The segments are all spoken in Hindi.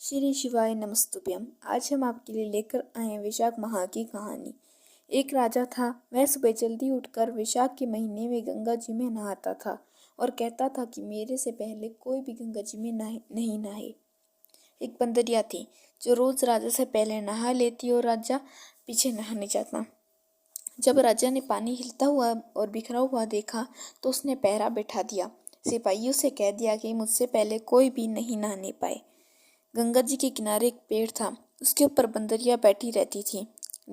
श्री शिवाय नमस्तुभ्यम। आज हम आपके लिए लेकर आए हैं वैशाख माह की कहानी। एक राजा था। वह सुबह जल्दी उठकर वैशाख के महीने में गंगा जी में नहाता था और कहता था कि मेरे से पहले कोई भी गंगा जी में नहीं नहाए। एक बंदरिया थी जो रोज राजा से पहले नहा लेती और राजा पीछे नहाने जाता। जब राजा ने पानी हिलता हुआ और बिखरा हुआ देखा तो उसने पहरा बैठा दिया। सिपाहियों से कह दिया कि मुझसे पहले कोई भी नहीं नहाने पाए। गंगा जी के किनारे एक पेड़ था। उसके ऊपर बंदरिया बैठी रहती थी।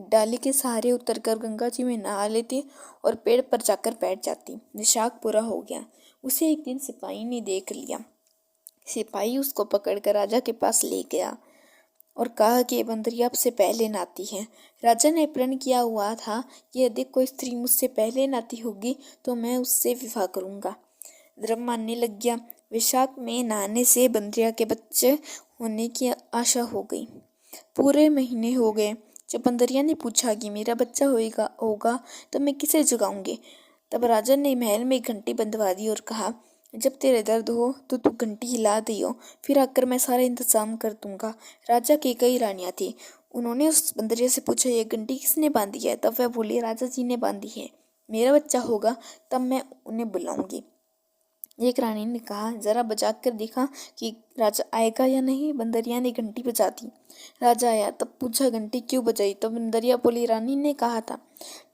डाली के सहारे उतरकर गंगा जी में नहा लेती और पेड़ पर जाकर बैठ जाती। वैशाख पूरा हो गया। उसे एक दिन सिपाही ने देख लिया। सिपाही उसको पकड़कर राजा के पास ले गया और कहा कि बंदरिया से पहले नहाती है। राजा ने प्रण किया हुआ था कि यदि कोई स्त्री मुझसे पहले नहाती होगी तो मैं उससे विवाह करूंगा। धर्म मानने लग गया। वैशाख में नहाने से बंदरिया के बच्चे होने की आशा हो गई। पूरे महीने हो गए। जब बंदरिया ने पूछा कि मेरा बच्चा होगा तो मैं किसे जगाऊंगी, तब राजा ने महल में एक घंटी बंधवा दी और कहा, जब तेरे दर्द हो तो तू घंटी हिला दियो, फिर आकर मैं सारा इंतजाम कर दूंगा। राजा की कई रानियां थी। उन्होंने उस बंदरिया से पूछा, ये घंटी किसने बांधी है? तब वह बोली, राजा जी ने बांधी है। मेरा बच्चा होगा तब मैं उन्हें बुलाऊंगी। एक रानी ने कहा, जरा बजा कर देखा कि राजा आएगा या नहीं। बंदरिया ने घंटी बजा दी। राजा आया। तब पूछा, घंटी क्यों बजाई? तो बंदरिया बोली, रानी ने कहा था।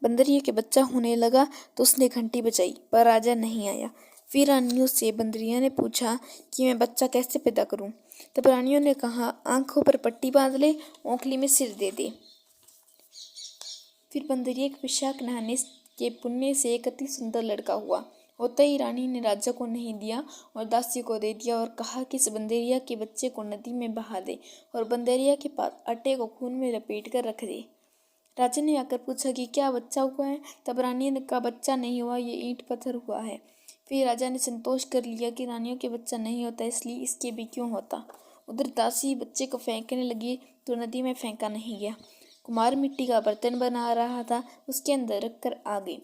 बंदरिया के बच्चा होने लगा तो उसने घंटी बजाई, पर राजा नहीं आया। फिर रानियों से बंदरिया ने पूछा कि मैं बच्चा कैसे पैदा करूं? तब रानियों ने कहा, आंखों पर पट्टी बांध ले, ओखली में सिर दे दे। फिर बंदरिया के वैशाख नहाने के पुण्य से एक अति सुंदर लड़का हुआ। होते ही रानी ने राजा को नहीं दिया और दासी को दे दिया और कहा कि इस बंदरिया के बच्चे को नदी में बहा दे और बंदरिया के पास आटे को खून में लपेट कर रख दे। राजा ने आकर पूछा कि क्या बच्चा हुआ है? तब रानी ने कहा, बच्चा नहीं हुआ, ये ईंट पत्थर हुआ है। फिर राजा ने संतोष कर लिया कि रानियों के बच्चा नहीं होता, इसलिए इसके भी क्यों होता। उधर दासी बच्चे को फेंकने लगी तो नदी में फेंका नहीं गया। कुमार मिट्टी का बर्तन बना रहा था, उसके अंदर रखकर आ गई।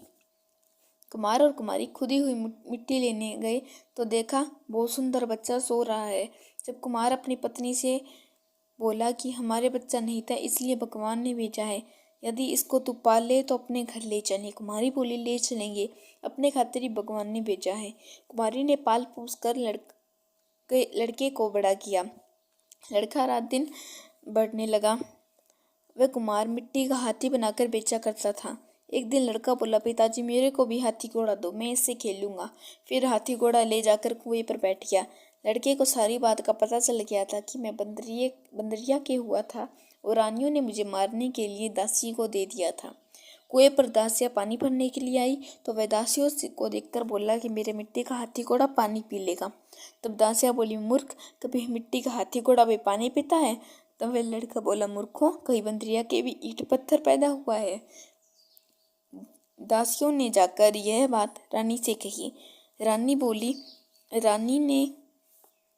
कुमार और कुमारी खुदी हुई मिट्टी लेने गए तो देखा बहुत सुंदर बच्चा सो रहा है। जब कुमार अपनी पत्नी से बोला कि हमारे बच्चा नहीं था, इसलिए भगवान ने भेजा है, यदि इसको तू पाल ले तो अपने घर ले चले। कुमारी बोली, ले चलेंगे, अपने खातिर ही भगवान ने भेजा है। कुमारी ने पाल पोस कर लड़के को बड़ा किया। लड़का रात दिन बढ़ने लगा। वह कुमार मिट्टी का हाथी बनाकर बेचा करता था। एक दिन लड़का बोला, पिताजी मेरे को भी हाथी घोड़ा दो, मैं इससे खेलूंगा। फिर हाथी घोड़ा ले जाकर कुएं पर बैठ गया। लड़के को सारी बात का पता चल गया था कि मैं बंदरिया के हुआ था और रानियों ने मुझे मारने के लिए दासी को दे दिया था। कुएं पर दासियां पानी भरने के लिए आई तो वह दासियों को देखकर बोला कि मेरे मिट्टी का हाथी घोड़ा पानी पी लेगा। तब दासियां बोली, मूर्ख, कभी मिट्टी का हाथी घोड़ा भी पानी पीता है? तब वह लड़का बोला, मूर्खों, कहीं बंदरिया के भी ईंट पत्थर पैदा हुआ है। दासियों ने जाकर यह बात रानी से कही। रानी ने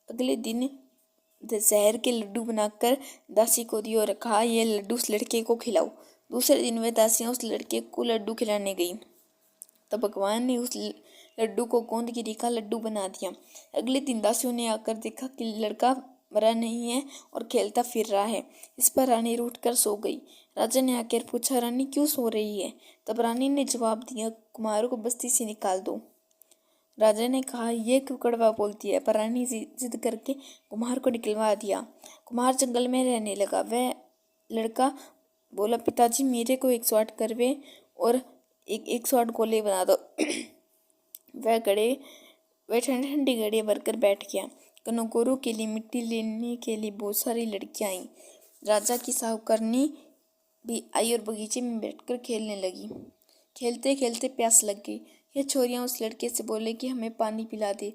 अगले दिन शहर के लड्डू बनाकर दासी को दिए और कहा, यह लड्डू उस लड़के को खिलाओ। दूसरे दिन वह दासियां उस लड़के को लड्डू खिलाने गई। तब भगवान ने उस लड्डू को गोंद गिरी का लड्डू बना दिया। अगले दिन दासियों ने आकर देखा कि लड़का मरा नहीं है और खेलता फिर रहा है। इस पर रानी रूठ कर सो गई। राजा ने आकर पूछा, रानी क्यों सो रही है? तब रानी ने जवाब दिया, कुमारों को बस्ती से निकाल दो। राजा ने कहा, यह क्यों कड़वा बोलती है? पर रानी जिद करके कुम्हार को निकलवा दिया। कुम्हार जंगल में रहने लगा। वह लड़का बोला, पिताजी मेरे को 108 करवे और 108 गोले बना दो। वह ठंडी ठंडी घड़ियाँ भरकर बैठ गया। कनौगोरों के लिए मिट्टी लेने के लिए बहुत सारी लड़कियां आईं। राजा की साहुकरनी भी आई और बगीचे में बैठकर खेलने लगी। खेलते खेलते प्यास लग गई। यह छोरियां उस लड़के से बोले कि हमें पानी पिला दे।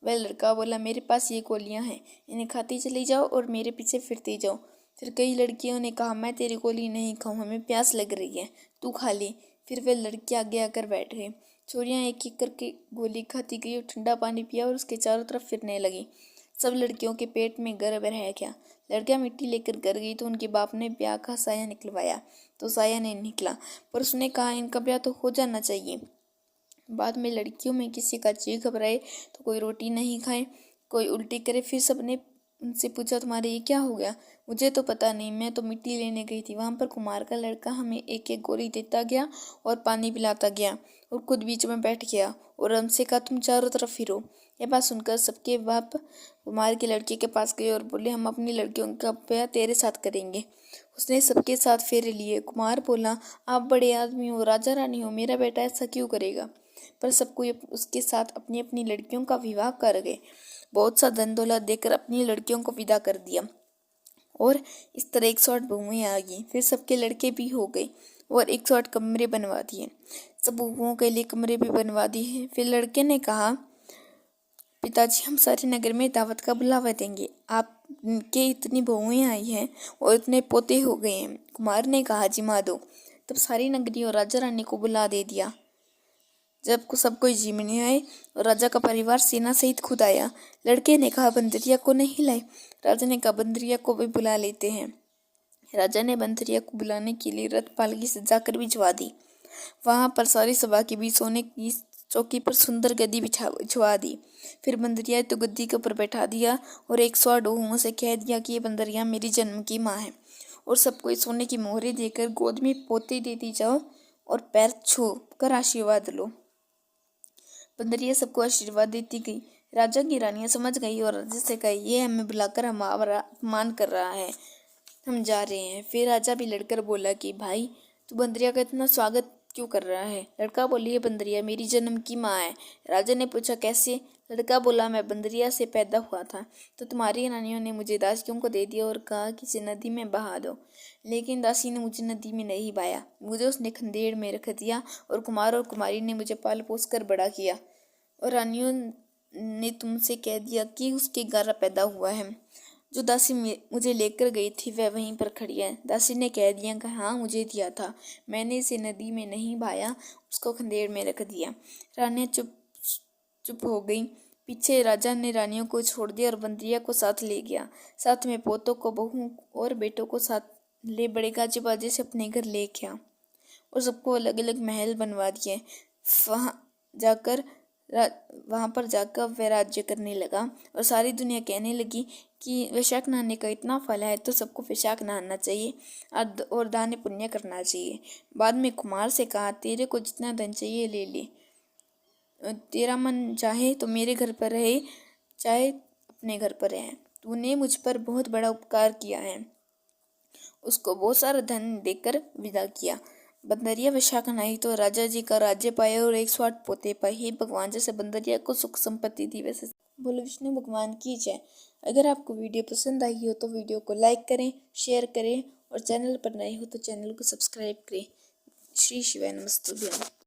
वह लड़का बोला, मेरे पास ये गोलियां हैं, इन्हें खाती चली जाओ और मेरे पीछे फिरती जाओ। फिर कई लड़कियों ने कहा, मैं तेरी गोली नहीं खाऊं, हमें प्यास लग रही है, तू खा ले। फिर वे लड़के आगे आकर बैठ गए। छोरियां एक एक करके गोली खाती गई और ठंडा पानी पिया और उसके चारों तरफ फिरने लगी। सब लड़कियों के पेट में गर्व रह गया। लड़कियां मिट्टी लेकर घर गई तो उनके बाप ने ब्याह का साया निकलवाया तो साया नहीं निकला, पर उसने कहा, इनका ब्याह तो हो जाना चाहिए। बाद में लड़कियों में किसी का जी घबराए तो कोई रोटी नहीं खाए, कोई उल्टी करे। फिर सबने उनसे पूछा, तुम्हारे ये क्या हो गया? मुझे तो पता नहीं, मैं तो मिट्टी लेने गई थी। वहाँ पर कुम्हार का लड़का हमें एक एक गोली देता गया और पानी पिलाता गया और खुद बीच में बैठ गया और हमसे कहा, तुम चारों तरफ फिरो। ये बात सुनकर सबके बाप कुम्हार के लड़के के पास गए और बोले, हम अपनी लड़कियों का ब्याह तेरे साथ करेंगे। उसने सबके साथ फेरे लिए। कुमार बोला, आप बड़े आदमी हो, राजा रानी हो, मेरा बेटा ऐसा क्यों करेगा? पर सब कोई उसके साथ अपनी अपनी लड़कियों का विवाह कर गए। बहुत सा धन दौलत देकर अपनी लड़कियों को विदा कर दिया और इस तरह 108 बहुएं आ गई। फिर सबके लड़के भी हो गए और 108 कमरे बनवा दिए। सब बहुओं के लिए कमरे भी बनवा दिए। फिर लड़के ने कहा, पिताजी, हम सारे नगर में दावत का बुलावा देंगे। आपके इतनी बहुएं आई हैं और इतने पोते हो गए हैं। कुमार ने कहा, जिमा दो। तब सारी नगरी और राजा रानी को बुला दे दिया। जब सब कोई जिमने आए और राजा का परिवार सेना सहित खुद आया। लड़के ने कहा, बंदरिया को नहीं लाए? राजा ने कहा, बंदरिया को भी बुला लेते हैं। राजा ने बंदरिया को बुलाने के लिए रथ पालकी सजाकर भिजवा दी। वहां पर सारी सभा के बीच सोने की चौकी पर सुंदर गद्दी बिछवा दी। फिर बंदरिया तो गद्दी के ऊपर बैठा दिया और 108 डोहुओं से कह दिया कि ये बंदरिया मेरी जन्म की माँ है और सबको सोने की मोहरे देकर गोद में पोते देती जाओ और पैर छू कर आशीर्वाद लो। बंदरिया सबको आशीर्वाद देती गई। राजा की रानियां समझ गई और राजा से कही, ये हमें बुलाकर हमारा अपमान कर रहा है, हम जा रहे हैं। फिर राजा भी लड़कर बोला कि भाई, तू बंदरिया का इतना स्वागत क्यों कर रहा है? लड़का बोली, ये बंदरिया मेरी जन्म की माँ है। राजा ने पूछा, कैसे? लड़का बोला, मैं बंदरिया से पैदा हुआ था तो तुम्हारी रानियों ने मुझे दासियों को दे दिया और कहा कि इसे नदी में बहा दो। लेकिन दासी ने मुझे नदी में नहीं बहाया, मुझे उसने खंदेड़ में रख दिया और कुमार और कुमारी ने मुझे पाल पोस कर बड़ा किया और रानियों ने तुमसे कह दिया कि उसके गारा पैदा हुआ है। जो दासी मुझे लेकर गई थी वह वहीं पर खड़ी है। दासी ने कह दिया कि हाँ, मुझे दिया था, मैंने इसे नदी में नहीं बहाया, उसको खंदेड़ में रख दिया। रानियां चुप हो गई। पीछे राजा ने रानियों को छोड़ दिया और बंदरिया को साथ ले गया। साथ में पोतों को, बहू और बेटों को साथ ले बड़े गाजे बाजे से अपने घर ले गया और सबको अलग अलग महल बनवा दिए। वहां पर जाकर वह राज्य करने लगा और सारी दुनिया कहने लगी कि वैशाख नहाने का इतना फल है तो सबको वैशाख नहाना चाहिए और दान पुण्य करना चाहिए। बाद में कुमार से कहा, तेरे को जितना धन चाहिए ले ले, तेरा मन चाहे तो मेरे घर पर रहे, चाहे अपने घर पर रहे, तूने मुझ पर बहुत बड़ा उपकार किया है। उसको बहुत सारा धन देकर विदा किया। बंदरिया वैशाख नहाई तो राजा जी का राज्य पाया और 108 पोते पाए। हे भगवान, जैसे बंदरिया को सुख संपत्ति दी वैसे बोलो विष्णु भगवान की जय। अगर आपको वीडियो पसंद आई हो तो वीडियो को लाइक करें, शेयर करें और चैनल पर नए हो तो चैनल को सब्सक्राइब करें। श्री शिवाय नमस्तुभ्यं।